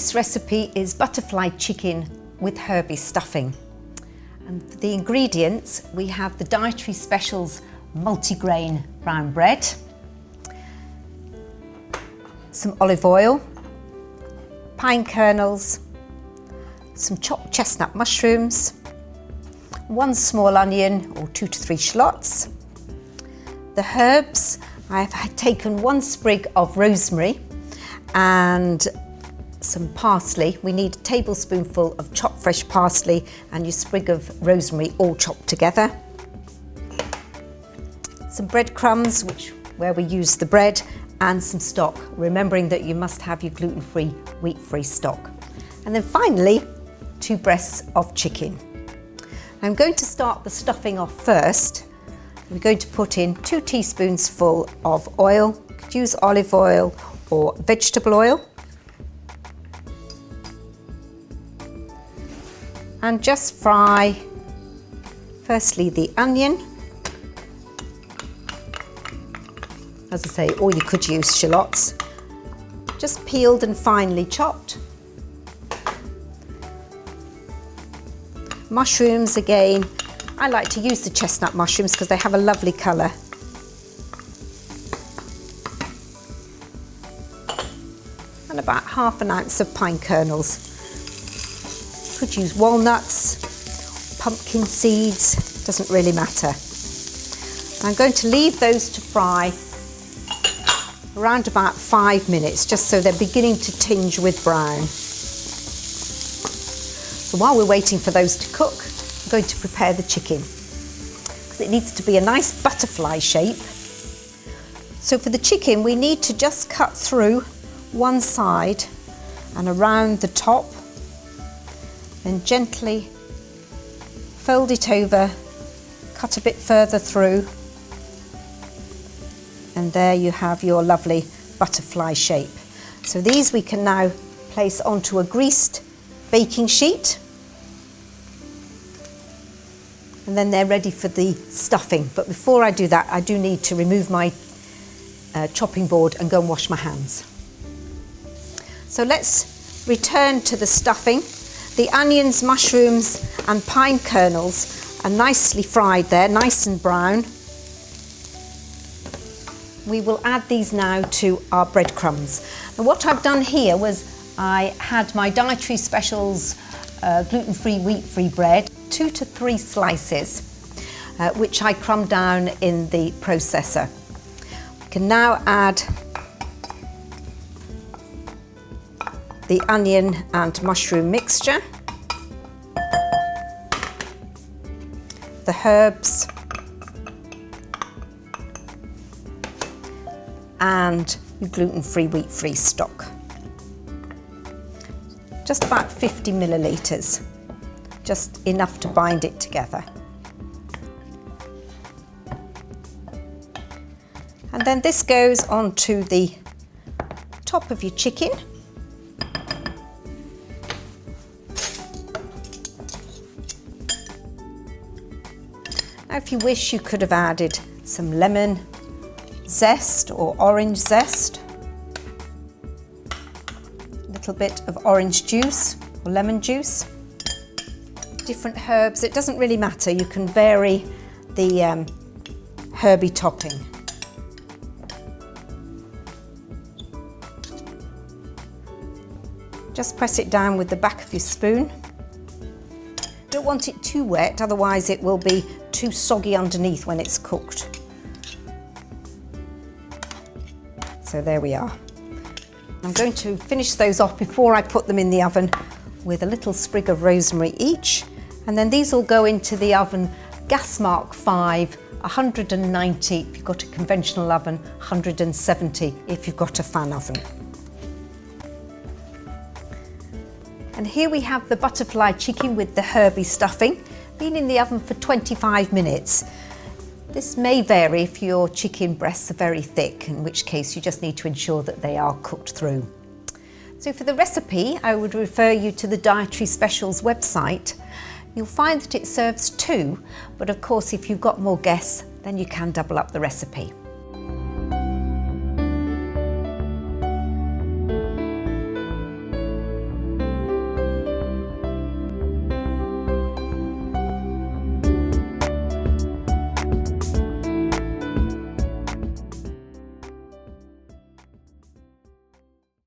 This recipe is butterfly chicken with Herby stuffing. And for the ingredients, we have the Dietary Specials multigrain brown bread, some olive oil, pine kernels, some chopped chestnut mushrooms, 1 small onion or 2 to 3 shallots. The herbs, I've taken 1 sprig of rosemary and some parsley. We need a tablespoonful of chopped fresh parsley and your sprig of rosemary all chopped together. Some breadcrumbs, where we use the bread, and some stock, remembering that you must have your gluten-free, wheat-free stock. And then finally, 2 breasts of chicken. I'm going to start the stuffing off first. We're going to put in 2 teaspoons full of oil. You could use olive oil or vegetable oil. And just fry, firstly, the onion. As I say, or you could use shallots. Just peeled and finely chopped. Mushrooms again. I like to use the chestnut mushrooms because they have a lovely colour. And about ½ ounce of pine kernels. Could use walnuts, pumpkin seeds, doesn't really matter. I'm going to leave those to fry around about 5 minutes, just so they're beginning to tinge with brown. So while we're waiting for those to cook, I'm going to prepare the chicken, because it needs to be a nice butterfly shape. So for the chicken, we need to just cut through one side and around the top, then gently fold it over, cut a bit further through, and there you have your lovely butterfly shape. So these we can now place onto a greased baking sheet, and then they're ready for the stuffing. But before I do that, I do need to remove my chopping board and go and wash my hands. So let's return to the stuffing. The onions, mushrooms and pine kernels are nicely fried there, nice and brown. We will add these now to our breadcrumbs. And what I've done here was I had my Dietary Specials gluten-free, wheat-free bread, 2 to 3 slices, which I crumbed down in the processor. We can now add the onion and mushroom mixture, the herbs, and your gluten-free, wheat-free stock. Just about 50 millilitres, just enough to bind it together. And then this goes onto the top of your chicken. Now, if you wish, you could have added some lemon zest or orange zest, a little bit of orange juice or lemon juice, different herbs. It doesn't really matter, you can vary the herby topping. Just press it down with the back of your spoon. Don't want it too wet, otherwise it will be too soggy underneath when it's cooked. So there we are. I'm going to finish those off before I put them in the oven with a little sprig of rosemary each. And then these will go into the oven, gas mark 5, 190 if you've got a conventional oven, 170 if you've got a fan oven. And here we have the butterfly chicken with the Herby stuffing, been in the oven for 25 minutes. This may vary if your chicken breasts are very thick, in which case you just need to ensure that they are cooked through. So for the recipe, I would refer you to the Dietary Specials website. You'll find that it serves 2, but of course if you've got more guests, then you can double up the recipe.